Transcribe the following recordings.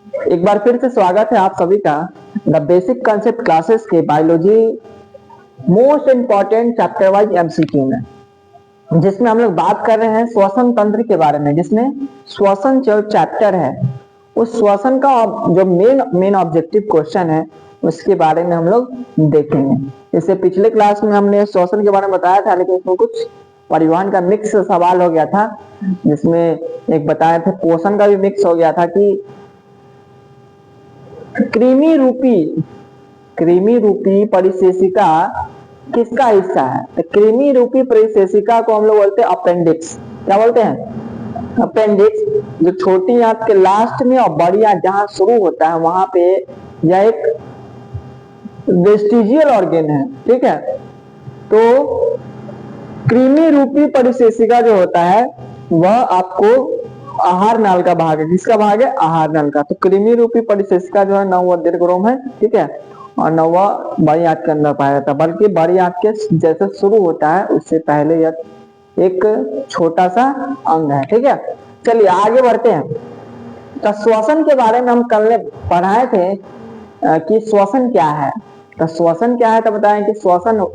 एक बार फिर से स्वागत है आप सभी का द बेसिक कंसेप्ट क्लासेस के biology most important chapter wise MCQ में, जिसमें हम लोग बात कर रहे हैं श्वसन तंत्र के बारे में, जिसमें श्वसन जो चैप्टर है उस श्वसन का जो मेन ऑब्जेक्टिव क्वेश्चन है उसके बारे में हम लोग देखेंगे। इससे पिछले क्लास में हमने श्वसन के बारे में बताया था, लेकिन इसमें कुछ परिवहन का मिक्स सवाल हो गया था, जिसमें एक बताए थे पोषण का भी मिक्स हो गया था कि कृमि रूपी परिशेषिका किसका हिस्सा है। तो कृमि रूपी परिशेषिका को हम लोग बोलते हैं अपेंडिक्स। क्या बोलते हैं? अपेंडिक्स। जो छोटी आंत के लास्ट में और बड़ी आंत जहां शुरू होता है वहां पे यह एक वेस्टिजियल ऑर्गन है। ठीक है, तो कृमि रूपी परिशेषिका जो होता है वह आपको आहार नाल का भाग है। किसका भाग है? आहार नाल का। तो कृमि रूपी परिशेषिका जो है 9वां दीर्घरोम है। ठीक है, और 9वां बड़ी आंत के अंदर पाया जाता है, बल्कि बड़ी आंत के जैसे शुरू होता है उससे पहले यह एक छोटा सा अंग है। ठीक है, चलिए आगे बढ़ते हैं। तो श्वसन के बारे में हम कल पढ़ाए थे कि श्वसन क्या है। तो श्वसन क्या है तो बताएं कि श्वसन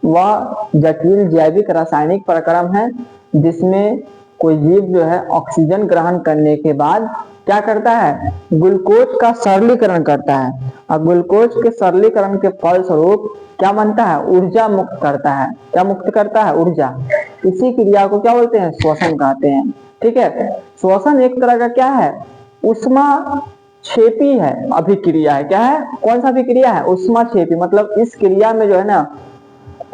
वह जटिल जैविक रासायनिक प्रक्रम है जिसमें कोई जीव जो है ऑक्सीजन ग्रहण करने के बाद क्या करता है? ग्लूकोज का सरलीकरण करता है, और ग्लूकोज के सरलीकरण के फलस्वरूप क्या बनता है? ऊर्जा मुक्त करता है। क्या मुक्त करता है? ऊर्जा। इसी क्रिया को क्या बोलते हैं? श्वसन कहते हैं। ठीक है, श्वसन एक तरह का क्या है? उष्मा क्षेपी है, अभिक्रिया है। क्या है? कौन सा अभिक्रिया है? उष्मा क्षेपी। मतलब इस क्रिया में जो है ना,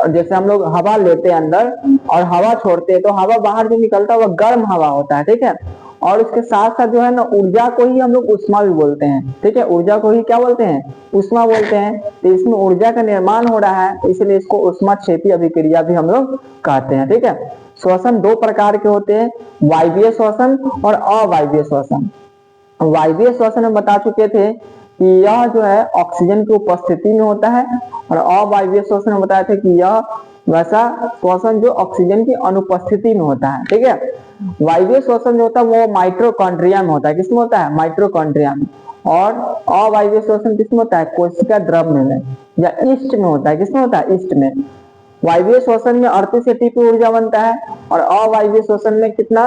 जैसे हम लोग हवा लेते हैं अंदर और हवा छोड़ते हैं तो हवा बाहर जो निकलता है वह गर्म हवा होता है। ठीक है, और उसके साथ साथ जो है ना ऊर्जा को ही हम लोग उष्मा भी बोलते हैं। ठीक है, ऊर्जा को ही क्या बोलते हैं? उष्मा बोलते हैं। तो इसमें ऊर्जा का निर्माण हो रहा है, इसलिए इसको उष्मा क्षेपी अभिक्रिया भी हम लोग कहते हैं। ठीक है, श्वसन दो प्रकार के होते हैं, वायवीय श्वसन और अवायवीय श्वसन। वायवीय श्वसन में बता चुके थे कि यह जो है ऑक्सीजन की उपस्थिति में होता है, और अवायवीय श्वसन में बताया था कि यह वैसा श्वसन जो ऑक्सीजन की अनुपस्थिति में होता है। ठीक है, वायवीय श्वसन जो होता है वो माइटोकॉन्ड्रिया में होता है। किसमें होता है? माइटोकॉन्ड्रिया में। और अवायवीय श्वसन किसमें होता है? कोशिका द्रव्य में या ईस्ट में होता है। किसमें होता है? ईस्ट में। वायवीय श्वसन में 38 एटीपी ऊर्जा बनता है, और अवायवीय श्वसन में कितना?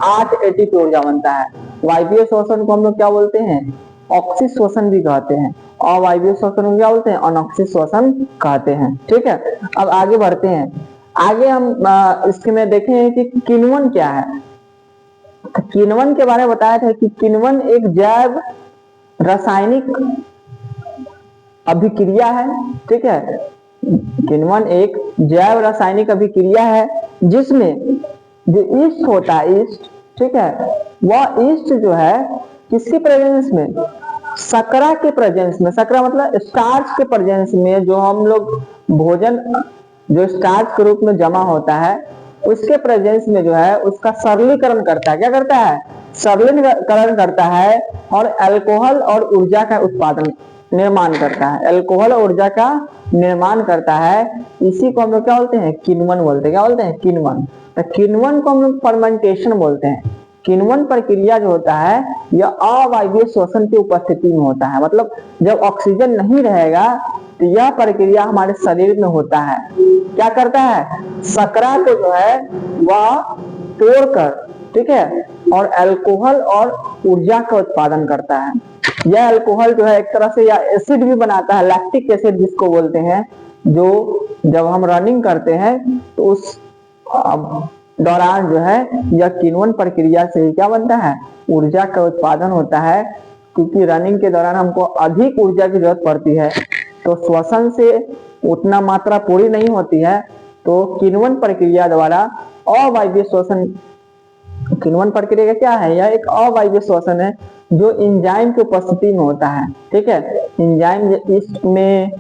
8 एटीपी ऊर्जा बनता है। वायवीय श्वसन को हम लोग क्या बोलते हैं? ऑक्सी श्वसन भी कहते हैं। अवायवीय श्वसन को क्या बोलते हैं? अनॉक्सी श्वसन कहते हैं। ठीक है, अब आगे बढ़ते हैं। आगे हम इसके में देखें कि किण्वन क्या है। तो किण्वन के बारे में बताया था कि किण्वन एक जैव रासायनिक अभिक्रिया है। ठीक है, किण्वन एक जैव रासायनिक अभिक्रिया है जिसमें जो ईस्ट होता है, ईस्ट, ठीक है, वह ईस्ट जो है किसके प्रेजेंस में? शकरा के प्रेजेंस में। शकरा मतलब स्टार्च के प्रेजेंस में, जो हम लोग भोजन जो स्टार्च के रूप में जमा होता है उसके प्रेजेंस में जो है उसका सरलीकरण करता है। क्या करता है? सरलीकरण करता है, और अल्कोहल और ऊर्जा का उत्पादन निर्माण करता है। अल्कोहल और ऊर्जा का निर्माण करता है। इसी को हम लोग क्या बोलते हैं? किण्वन बोलते हैं। क्या बोलते हैं? किण्वन। तो किण्वन को हम लोग फर्मेंटेशन बोलते हैं। किण्वन प्रक्रिया जो होता है यह अवायवीय श्वसन की उपस्थिति में होता है। मतलब जब ऑक्सीजन नहीं रहेगा तो यह प्रक्रिया हमारे शरीर में होता है। क्या करता है? शकरा को जो है वह तोड़कर, ठीक है, और अल्कोहल और ऊर्जा का उत्पादन करता है। यह अल्कोहल जो है एक तरह से या एसिड भी बनाता है, लैक्टिक एसिड जिसको बोलते हैं, जो जब हम रनिंग करते हैं तो उस दौरान जो है यह किण्वन प्रक्रिया से क्या बनता है? ऊर्जा का उत्पादन होता है। क्योंकि रनिंग के दौरान हमको अधिक ऊर्जा की जरूरत पड़ती है, तो श्वसन से उतना मात्रा पूरी नहीं होती है, तो किण्वन प्रक्रिया द्वारा अवायवीय श्वसन। किण्वन प्रक्रिया क्या है? यह एक अवायवीय श्वसन है जो एंजाइम की उपस्थिति में होता है। ठीक है, एंजाइम ईस्ट में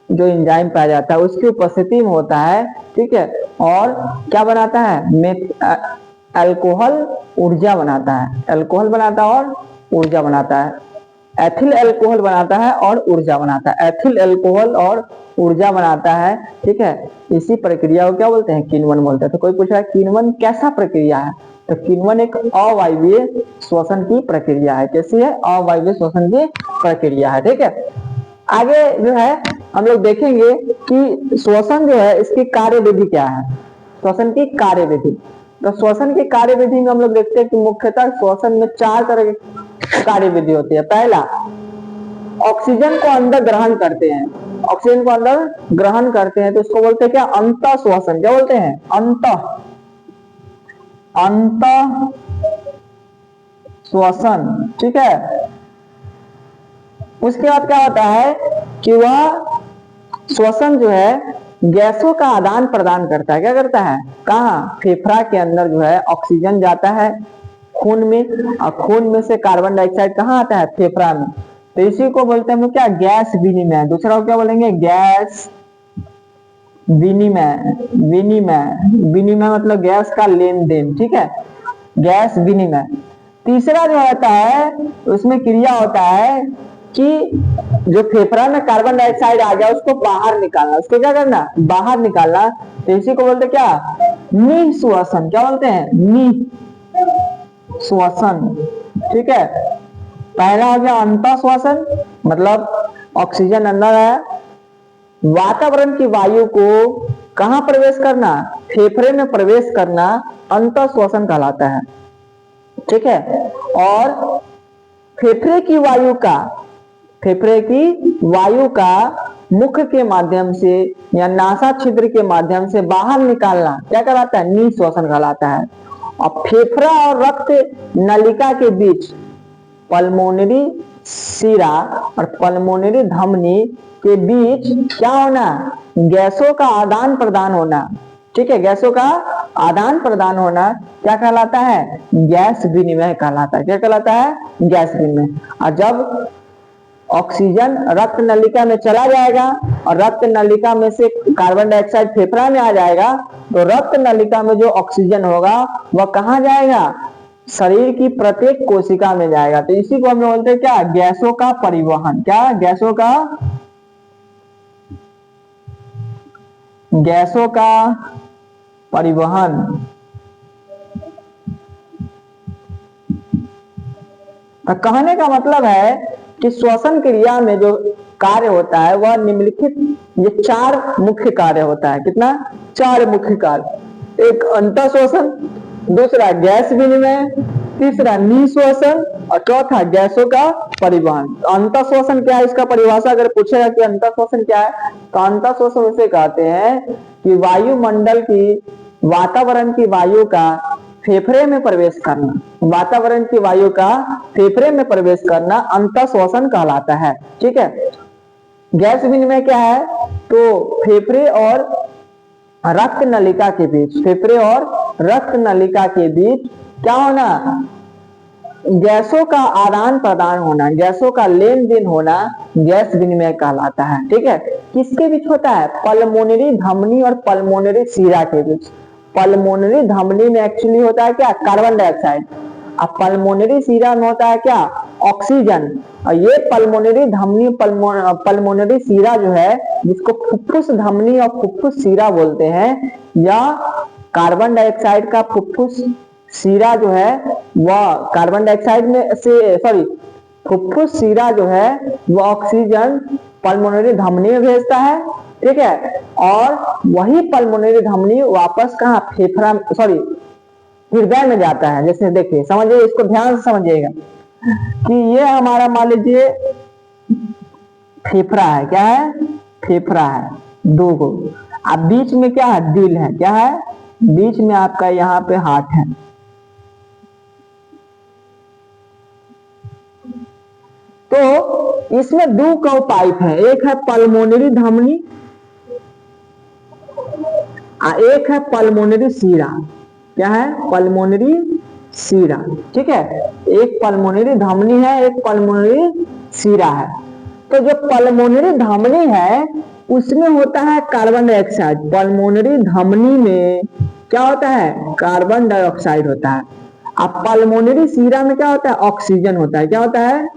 जो एंजाइम पाया जाता है उसकी उपस्थिति में होता है। ठीक है, और क्या बनाता है? अल्कोहल ऊर्जा बनाता है। अल्कोहल बनाता है और ऊर्जा बनाता है। एथिल अल्कोहल बनाता है और ऊर्जा बनाता है। एथिल अल्कोहल और ऊर्जा बनाता है। ठीक है, इसी प्रक्रिया को क्या बोलते हैं? किण्वन बोलते हैं। तो कोई पूछ रहा है किण्वन कैसा प्रक्रिया है, तो किण्वन एक अवायवीय श्वसन की प्रक्रिया है। कैसी है? अवायवीय श्वसन की प्रक्रिया है। ठीक है, आगे जो है हम लोग देखेंगे कि श्वसन जो है इसकी कार्यविधि क्या है। श्वसन की कार्यविधि, तो श्वसन की कार्यविधि में हम लोग देखते हैं कि मुख्यतः श्वसन में 4 तरह की कार्यविधि होती है। पहला, ऑक्सीजन को अंदर ग्रहण करते हैं, ऑक्सीजन को अंदर ग्रहण करते हैं तो इसको बोलते हैं क्या? अंतः श्वसन। क्या बोलते हैं? अंतः श्वसन। ठीक है, उसके बाद क्या होता है कि वह श्वसन जो है गैसों का आदान प्रदान करता है। क्या करता है? कहाँ? फेफड़ा के अंदर जो है ऑक्सीजन जाता है खून में, और खून में से कार्बन डाइऑक्साइड कहाँ आता है? फेफड़ा में। तो इसी को बोलते हैं हम क्या? गैस विनिमय। दूसरा को क्या बोलेंगे? गैस विनिमय। विनिमय मतलब गैस का लेन देन। ठीक है, गैस विनिमय। तीसरा जो होता है उसमें क्रिया होता है कि जो फेफड़ा में कार्बन डाइऑक्साइड आ गया उसको बाहर निकालना। उसको क्या करना? बाहर निकालना। तो इसी को बोलते क्या? निःश्वसन। क्या बोलते हैं? निःश्वसन। ठीक है, पहला हो गया अंतः श्वसन, मतलब ऑक्सीजन अंदर है, वातावरण की वायु को कहां प्रवेश करना? फेफड़े में प्रवेश करना अंतः श्वसन कहलाता है। ठीक है, और फेफड़े की वायु का मुख के माध्यम से या नासा छिद्र के माध्यम से बाहर निकालना क्या कहलाता है? निःश्वसन कहलाता है। और फेफड़ा और रक्त नलिका के बीच पल्मोनरी शिरा और पल्मोनरी धमनी के बीच क्या होना? गैसों का आदान प्रदान होना। ठीक है, गैसों का आदान प्रदान होना क्या कहलाता है? गैस विनिमय कहलाता है। क्या कहलाता है? गैस विनिमय। और जब ऑक्सीजन रक्त नलिका में चला जाएगा और रक्त नलिका में से कार्बन डाइऑक्साइड फेफड़ा में आ जाएगा तो रक्त नलिका में जो ऑक्सीजन होगा वह कहाँ जाएगा? शरीर की प्रत्येक कोशिका में जाएगा। तो इसी को हम लोग बोलते हैं क्या? गैसों का परिवहन। क्या? गैसों का परिवहन। तो कहने का मतलब है कि श्वसन क्रिया में जो कार्य होता है वह निम्नलिखित ये 4 मुख्य कार्य होता है। कितना? 4 मुख्य कार्य। एक अंतः श्वसन, दूसरा गैस विनिमय, तीसरा निःश्वसन और चौथा गैसों का परिवहन। अंतः श्वसन क्या है? इसका परिभाषा अगर पूछेगा कि अंतः श्वसन क्या है तो अंतः श्वसन उसे कहते हैं कि वायुमंडल की वातावरण की वायु का फेफड़े में प्रवेश करना। वातावरण की वायु का फेफड़े में प्रवेश करना अंतः श्वसन कहलाता है। ठीक है, गैस विनिमय क्या है? तो फेफड़े और रक्त नलिका के बीच, फेफड़े और रक्त नलिका के बीच क्या होना? गैसों का आदान प्रदान होना, गैसों का लेन देन होना गैस विनिमय कहलाता है। ठीक है, किसके बीच होता है? पल्मोनरी धमनी और पल्मोनरी शिरा के बीच। पल्मोनरी धमनी में एक्चुअली होता है क्या? Carbon dioxide. अब पल्मोनरी शिरा में होता है क्या? ऑक्सीजन। और ये पल्मोनरी धमनी पल्मोनरी शिरा जो है जिसको फुफ्फुस धमनी और फुफ्फुस शिरा बोलते हैं, या कार्बन डाइऑक्साइड का फुफ्फुस शिरा जो है वह कार्बन डाइऑक्साइड में से फुफ्फुस शिरा जो है वह ऑक्सीजन पल्मोनरी धमनी में भेजता है। ठीक है, और वही पल्मोनरी धमनी वापस कहाँ? फेफड़ा हृदय में जाता है। जैसे देखिए, समझिए, इसको ध्यान से समझिएगा कि ये हमारा मान लीजिए फेफड़ा है। क्या है? फेफड़ा है 2 गो। अब बीच में क्या है? दिल है। क्या है? बीच में आपका यहाँ पे हार्ट है। तो इसमें 2 कर्व पाइप है, एक है पल्मोनरी धमनी, एक है पल्मोनरी शिरा। क्या है? पल्मोनरी शिरा। ठीक है, एक पल्मोनरी धमनी है, एक पल्मोनरी शिरा है। तो जो पल्मोनरी धमनी है उसमें होता है कार्बन डाइऑक्साइड। पल्मोनरी धमनी में क्या होता है? कार्बन डाइऑक्साइड होता है। अब पल्मोनरी शिरा में क्या होता है? ऑक्सीजन होता है। क्या होता है?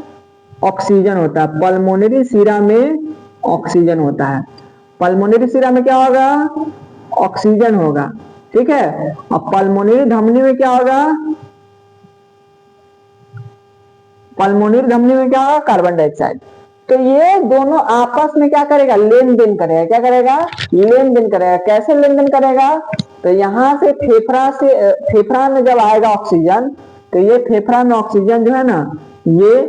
ऑक्सीजन होता है। पल्मोनरी शिरा में ऑक्सीजन होता है। पल्मोनरी शिरा में क्या होगा? ऑक्सीजन होगा। ठीक है। अब पल्मोनरी धमनी में क्या होगा, पल्मोनरी धमनी में क्या होगा, कार्बन डाइऑक्साइड। तो ये दोनों आपस में क्या करेगा, लेन देन करेगा। क्या करेगा, लेन देन करेगा। कैसे लेन देन करेगा, तो यहां से फेफड़ा में जब आएगा ऑक्सीजन, तो ये फेफड़ा में ऑक्सीजन जो है ना, ये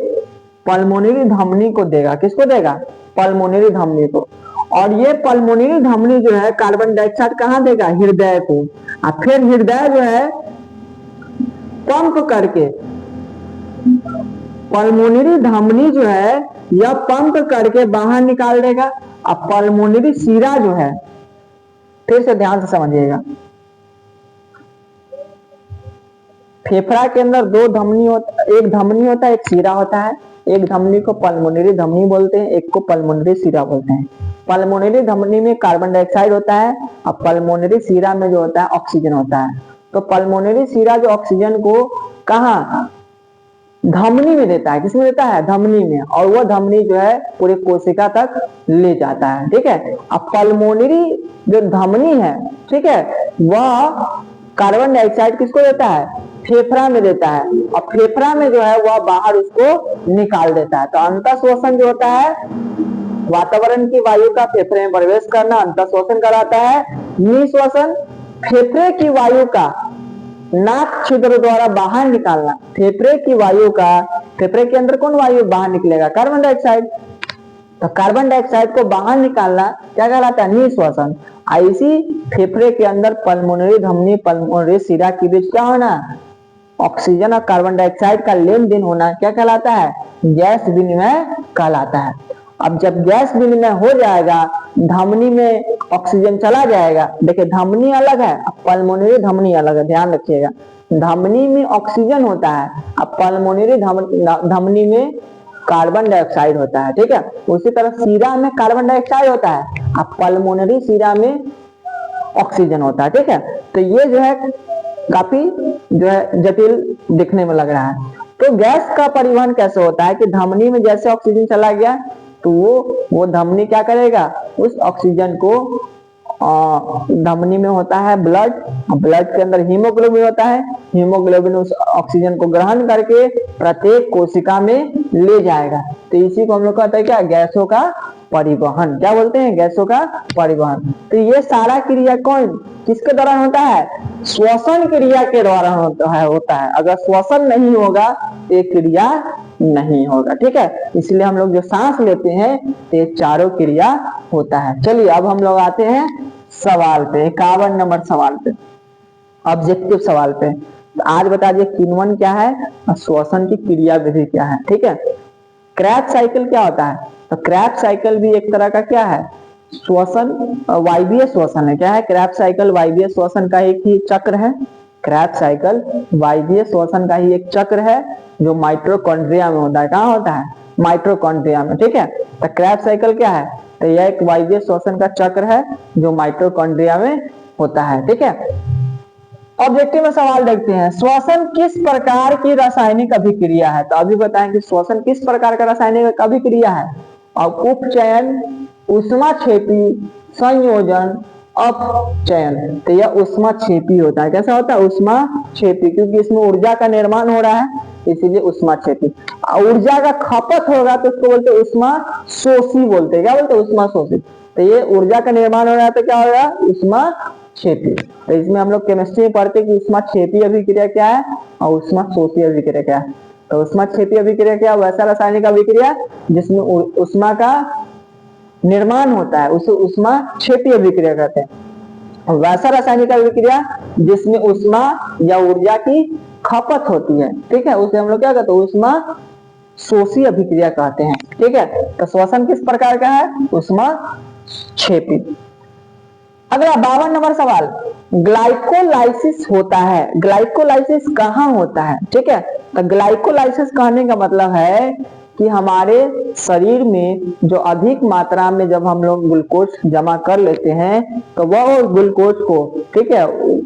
पल्मोनरी धमनी को देगा। किसको देगा, पल्मोनरी धमनी को। और ये पल्मोनरी धमनी जो है कार्बन डाइऑक्साइड कहाँ देगा, हृदय को। और फिर हृदय जो है पंप करके, पल्मोनरी धमनी जो है यह पंप करके बाहर निकाल देगा। अब पल्मोनरी सीरा जो है, फिर से ध्यान से समझिएगा, फेफड़ा के अंदर दो धमनी होता, एक धमनी होता है, एक सीरा होता है। एक धमनी को पल्मोनरी धमनी बोलते हैं, एक को पल्मोनरी सीरा बोलते हैं। पल्मोनरी धमनी में कार्बन डाइऑक्साइड होता है, और पल्मोनरी सीरा में जो होता है ऑक्सीजन होता है। तो पल्मोनरी सीरा जो ऑक्सीजन को कहाँ, धमनी में देता है। किसमें देता है, धमनी में। और वह धमनी जो है पूरे कोशिका तक ले जाता है। ठीक है। अब पल्मोनरी जो धमनी है, ठीक है, वह कार्बन डाइऑक्साइड किसको देता है, फेफड़ा में देता है। और फेफड़ा में जो है वह बाहर उसको निकाल देता है। तो अंतःश्वसन जो होता है, वातावरण की वायु का फेफड़े में प्रवेश करना अंतःश्वसन कराता है। निःश्वसन फेफड़े की वायु का नाक छिद्र द्वारा बाहर निकालना। फेफड़े की वायु का, फेफड़े के अंदर कौन वायु बाहर निकलेगा, कार्बन डाइऑक्साइड। तो कार्बन डाइऑक्साइड को बाहर निकालना क्या कहलाता है, निःश्वसन। ऐसी फेफड़े के अंदर पल्मोनरी धमनी पल्मोनरी सीरा के बीच क्या होना, ऑक्सीजन और कार्बन डाइऑक्साइड का लेन देन होना क्या कहलाता है, गैस विनिमय कहलाता है। अब जब गैस विनिमय हो जाएगा, धमनी में ऑक्सीजन चला जाएगा। देखिए धमनी अलग है, पल्मोनरी धमनी अलग है, ध्यान रखिएगा। धमनी में ऑक्सीजन होता है, अब पल्मोनरी धमनी में कार्बन डाइऑक्साइड होता है। ठीक है। उसी तरह सीरा में कार्बन डाइऑक्साइड होता है, अब पल्मोनरी सीरा में ऑक्सीजन होता है। ठीक है। तो ये जो है काफी जो है जटिल दिखने में लग रहा है। तो गैस का परिवहन कैसे होता है कि धमनी में जैसे ऑक्सीजन चला गया, तो वो धमनी क्या करेगा, उस ऑक्सीजन को, धमनी में होता है ब्लड, ब्लड के अंदर हीमोग्लोबिन होता है। हीमोग्लोबिन उस ऑक्सीजन को ग्रहण करके प्रत्येक कोशिका में ले जाएगा। तो इसी को हम लोग कहते हैं क्या, गैसों का परिवहन। क्या बोलते हैं, गैसों का परिवहन। तो ये सारा क्रिया कौन, किसके दौरान होता है, श्वसन क्रिया के दौरान होता है। अगर श्वसन नहीं होगा तो ये क्रिया नहीं होगा। ठीक है। इसलिए हम लोग जो सांस लेते हैं तो ये चारों क्रिया होता है। चलिए अब हम लोग आते हैं सवाल पे, 51 नंबर सवाल पे, ऑब्जेक्टिव सवाल पे। तो आज बता दिए किण्वन क्या है और श्वसन की क्रिया विधि क्या है। ठीक है। क्रैब साइकिल क्या होता है, तो क्रैब साइकिल भी एक तरह का क्या है, श्वसन, वायवीय श्वसन है। क्या है, क्रैब साइकिल वायवीय श्वसन का एक ही चक्र है। क्रैब साइकिल वायवीय श्वसन का ही एक चक्र है जो माइटोकॉन्ड्रिया में होता है। कहाँ होता है, माइटोकॉन्ड्रिया में। ठीक है। तो क्रैब साइकिल क्या है, तो यह एक वायवीय श्वसन का चक्र है जो माइटोकॉन्ड्रिया में होता है। ठीक है। ऑब्जेक्टिव में सवाल देखते हैं, श्वसन किस प्रकार की रासायनिक अभिक्रिया है। तो अभी बताएं कि श्वसन किस प्रकार का रासायनिक अभिक्रिया है। और उपचयन, ऊष्माक्षेपी, संयोजन, अपचयन। तो यह ऊष्माक्षेपी होता है। कैसा होता है, ऊष्माक्षेपी, क्योंकि इसमें ऊर्जा का निर्माण हो रहा है इसीलिए ऊष्माक्षेपी। ऊर्जा का खपत होगा तो उसको बोलते ऊष्माशोषी बोलते हैं। क्या बोलते हैं, ऊष्माशोषी। तो ये ऊर्जा का निर्माण हो रहा है तो क्या होगा, ऊष्माक्षेपी। तो इसमें हम लोग केमिस्ट्री में पढ़ते हैं कि ऊष्माक्षेपी अभिक्रिया क्या है और ऊष्माशोषी अभिक्रिया क्या है। तो ऊष्माक्षेपी अभिक्रिया क्या, वैसा रासायनिक अभिक्रिया जिसमें ऊष्मा का निर्माण होता है उसे ऊष्माक्षेपी अभिक्रिया कहते हैं। वैसा रासायनिक अभिक्रिया जिसमें ऊष्मा या ऊर्जा की खपत होती है, ठीक है, उसे हम लोग क्या कहते हैं, ऊष्माशोषी अभिक्रिया कहते हैं। ठीक है। तो श्वसन किस प्रकार का है, ऊष्माक्षेपी। अगला 52 नंबर सवाल, ग्लाइकोलाइसिस होता है, ग्लाइकोलाइसिस कहाँ होता है। ठीक है। तो ग्लाइकोलाइसिस कहने का मतलब है कि हमारे शरीर में जो अधिक मात्रा में जब हम लोग ग्लूकोज जमा कर लेते हैं तो वह ग्लूकोज को, ठीक है,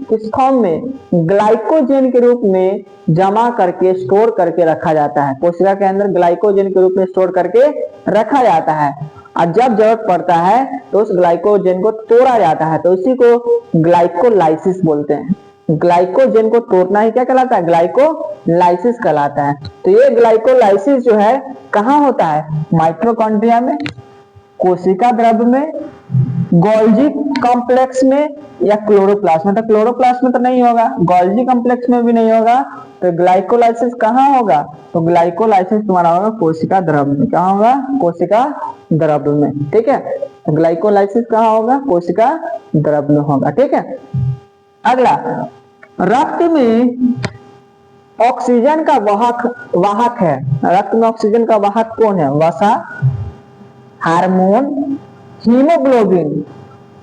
किस फॉर्म में, ग्लाइकोजन के रूप में जमा करके स्टोर करके रखा जाता है। कोशिका के अंदर ग्लाइकोजन के रूप में स्टोर करके रखा जाता है। और जब जरूरत पड़ता है तो उस ग्लाइकोजन को तोड़ा जाता है, तो उसी को ग्लाइकोलाइसिस बोलते हैं। ग्लाइकोजन को तोड़ना ही क्या कहलाता है? ग्लाइकोलाइसिस कहलाता है। तो ये ग्लाइकोलाइसिस जो है कहाँ होता है? माइटोकॉन्ड्रिया में, कोशिका द्रव्य में, गोल्जी कॉम्प्लेक्स में या क्लोरोप्लास्ट में। तो क्लोरोप्लास्ट में तो नहीं होगा, गोल्जी कॉम्प्लेक्स में भी नहीं होगा, तो ग्लाइकोलाइसिस कहाँ होगा? तो ग्लाइकोलाइसिस तुम्हारा होगा कोशिका द्रव्य में। कहाँ होगा? कोशिका द्रव्य में। ठीक है, तो ग्लाइकोलाइसिस कहाँ होगा? कोशिका द्रव्य में होगा। ठीक है, अगला, रक्त में ऑक्सीजन का वाहक है। रक्त में ऑक्सीजन का वाहक कौन है? वसा, हार्मोन, हीमोग्लोबिन,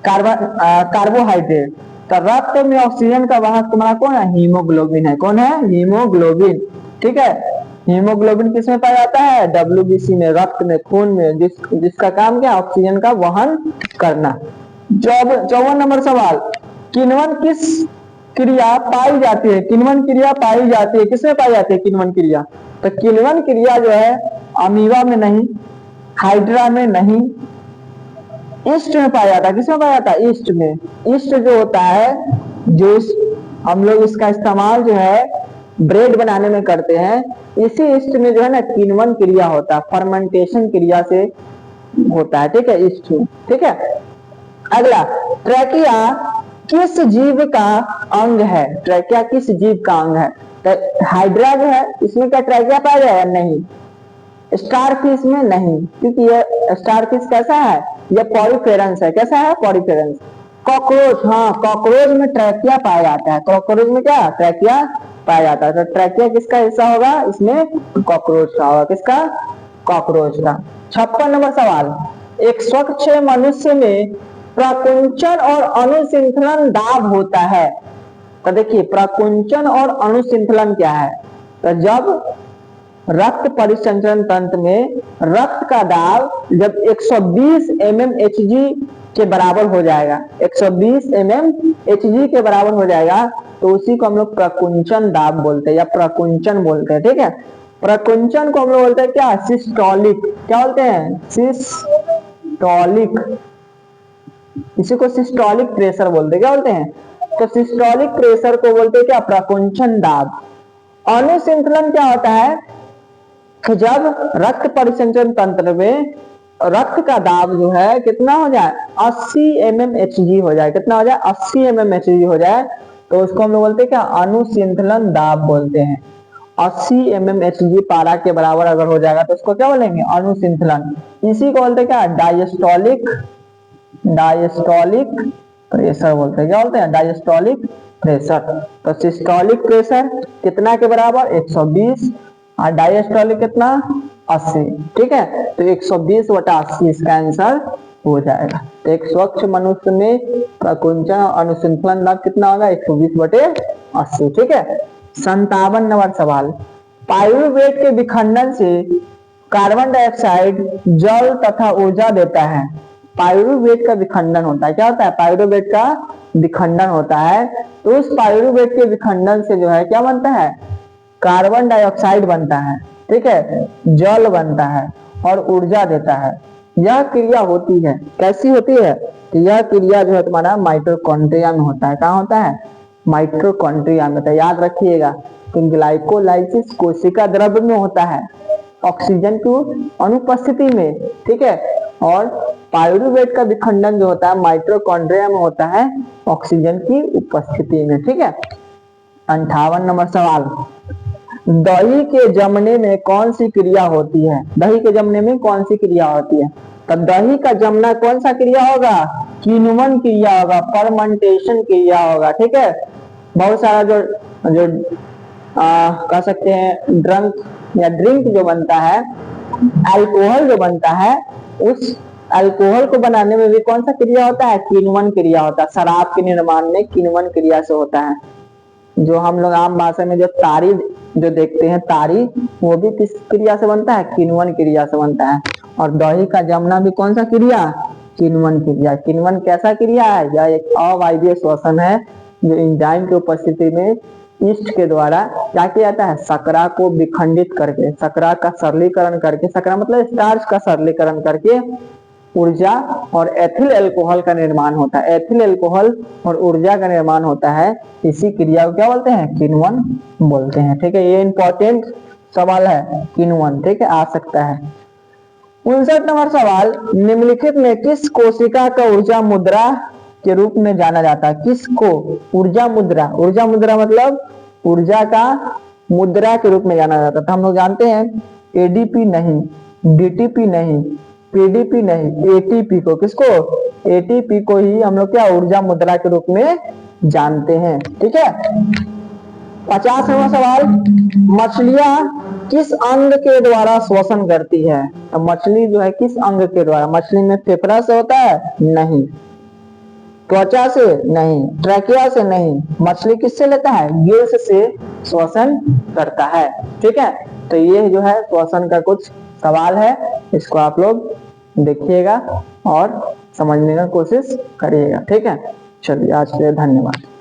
कार्बोहाइड्रेट। तो रक्त में ऑक्सीजन का वाहक तुम्हारा कौन है? हीमोग्लोबिन है। कौन है? हीमोग्लोबिन। ठीक है, हीमोग्लोबिन किसमें पाया जाता है? WBC में, रक्त में, खून में, जिसका काम क्या? ऑक्सीजन का वहन करना। 54 नंबर सवाल, किण्वन किस क्रिया पाई जाती है? किण्वन क्रिया पाई जाती है, किसमें पाई जाती है किण्वन क्रिया? तो किण्वन क्रिया जो है अमीबा में नहीं, हाइड्रा में नहीं, ईस्ट में पाया जाता है। किसमें पाया जाता है? ईस्ट में। ईस्ट जो होता है, जो हम लोग इसका इस्तेमाल जो है ब्रेड बनाने में करते हैं, इसी ईस्ट में जो है ना किण्वन क्रिया होता है, फर्मेंटेशन क्रिया से होता है। ठीक है, ईस्ट में। ठीक है, अगला, ट्रैकिया किस जीव का अंग है? ट्रैकिया किस जीव का अंग है? तो हाइड्रा जो है इसमें क्या ट्रैकिया पाया जाएगा? नहीं। स्टारफिश में नहीं, क्योंकि ये स्टारफिश कैसा है? ये पॉरीफेरेंस है। कैसा है? पॉरीफेरेंस। कॉकरोच, हाँ, कॉकरोच में ट्रैकिया पाया जाता है। कॉकरोच में क्या? ट्रैकिया पाया जाता है। तो ट्रैकिया किसका हिस्सा होगा? इसमें कॉकरोच का होगा। किसका? कॉकरोच का। 56 नंबर सवाल, एक स्वच्छ मनुष्य में प्रकुंचन और अनुसिंथलन दाब होता है। तो देखिए, प्रकुंचन और अनुसिंथलन क्या है? तो जब रक्त परिसंचरण तंत्र में रक्त का दाब जब 120 mmHg के बराबर हो जाएगा, 120 mmHg के बराबर हो जाएगा, तो उसी को हम लोग प्रकुंचन दाब बोलते हैं या प्रकुंचन बोलते हैं। ठीक है, प्रकुंचन को हम लोग बोलते हैं क्या? सिस्टोलिक। क्या बोलते हैं? सिस्टोलिक। इसी को सिस्टोलिक प्रेशर बोलते हैं। क्या बोलते हैं? तो सिस्टोलिक प्रेशर को बोलते हैं क्या? प्रकुंचन दाब। अनुसिंथलन क्या होता है? तो जब रक्त परिसंचरण तंत्र में रक्त का दाब जो है कितना हो जाए? 80 mmHg हो जाए। कितना हो जाए? 80 mmHg हो जाए, तो उसको हम लोग बोलते हैं क्या? अनुसिंथलन दाब बोलते हैं। 80 mmHg पारा के बराबर अगर हो जाएगा तो उसको क्या बोलेंगे? अनुसिंथलन। इसी को बोलते हैं क्या? डायस्टोलिक प्रेशर बोलते हैं। क्या बोलते हैं? Diastolic pressure. तो सिस्टोलिक प्रेशर कितना के बराबर? 120, और डायस्टोलिक कितना? 80। ठीक है, तो 120/80 इसका आंसर हो जाएगा। तो एक स्वच्छ मनुष्य में प्रकुंचन और अनुसिंथलन दाब कितना होगा? 120/80। ठीक है, 57 नंबर सवाल, पाइरुवेट के विखंडन से कार्बन डाइऑक्साइड, जल तथा ऊर्जा देता है। पाइरुवेट का विखंडन होता है। क्या होता है? पाइरुवेट का विखंडन होता है। तो उस पाइरुवेट के विखंडन से जो है क्या बनता है? कार्बन डाइऑक्साइड बनता है। ठीक है, जल बनता है और ऊर्जा देता है। यह क्रिया होती है, कैसी होती है? तो यह क्रिया जो है तुम्हारा माइटोकॉन्ड्रिया में होता है। कहाँ होता है? माइटोकॉन्ड्रिया में। तो याद रखिएगा कि ग्लाइकोलाइसिस कोशिका द्रव्य में होता है, ऑक्सीजन की अनुपस्थिति में। ठीक है, और पाइरुवेट का विखंडन जो होता है माइटोकॉन्ड्रिया में होता है, ऑक्सीजन की उपस्थिति में। ठीक है, 58 नंबर सवाल, दही के जमने में कौन सी क्रिया होती है? दही के जमने में कौन सी क्रिया होती है? तो दही का जमना कौन सा क्रिया होगा? किण्वन क्रिया होगा, फर्मेंटेशन क्रिया होगा। ठीक है, बहुत सारा जो कह सकते हैं ड्रिंक जो बनता है, अल्कोहल जो बनता है, उस अल्कोहल को बनाने में भी कौन सा क्रिया होता है? किण्वन क्रिया होता है। शराब के निर्माण में किण्वन क्रिया से होता है। जो हम लोग आम भाषा में जो तारी जो देखते हैं, तारी, वो भी किस क्रिया से बनता है? किण्वन क्रिया से बनता है। और दही का जमना भी कौन सा क्रिया? किण्वन क्रिया। किण्वन कैसा क्रिया है? यह एक अवायवीय श्वसन है जो एंजाइम की उपस्थिति में ईस्ट के द्वारा क्या किया जाता है? शकरा को विखंडित करके, शकरा का सरलीकरण करके, शकरा मतलब स्टार्च का सरलीकरण करके ऊर्जा और एथिल अल्कोहल का निर्माण होता है। एथिल अल्कोहल और ऊर्जा का निर्माण होता है, इसी क्रिया को क्या बोलते हैं? किण्वन बोलते हैं। ठीक है, ये इंपॉर्टेंट सवाल है, किण्वन। ठीक है, आ सकता है। 59 नंबर सवाल, निम्नलिखित में किस कोशिका का ऊर्जा मुद्रा के रूप में जाना जाता है? किसको ऊर्जा मुद्रा? ऊर्जा मुद्रा मतलब ऊर्जा का मुद्रा के रूप में जाना जाता है। तो हम लोग जानते हैं एडीपी नहीं, डीटीपी नहीं, पीडीपी नहीं, एटीपी को। किसको? एटीपी को ही हम लोग क्या ऊर्जा मुद्रा के रूप में जानते हैं। ठीक है। 50वां सवाल, मछलियां किस अंग के द्वारा श्वसन करती है? तो मछली जो है किस अंग के द्वारा? मछली में फेफड़ा से होता है? नहीं। त्वचा से? नहीं। ट्रैकिया से? नहीं। मछली किससे लेता है? गिल्स से श्वसन करता है। ठीक है, तो ये जो है श्वसन का कुछ सवाल है, इसको आप लोग देखिएगा और समझने का कोशिश करिएगा। ठीक है, चलिए आज के लिए धन्यवाद।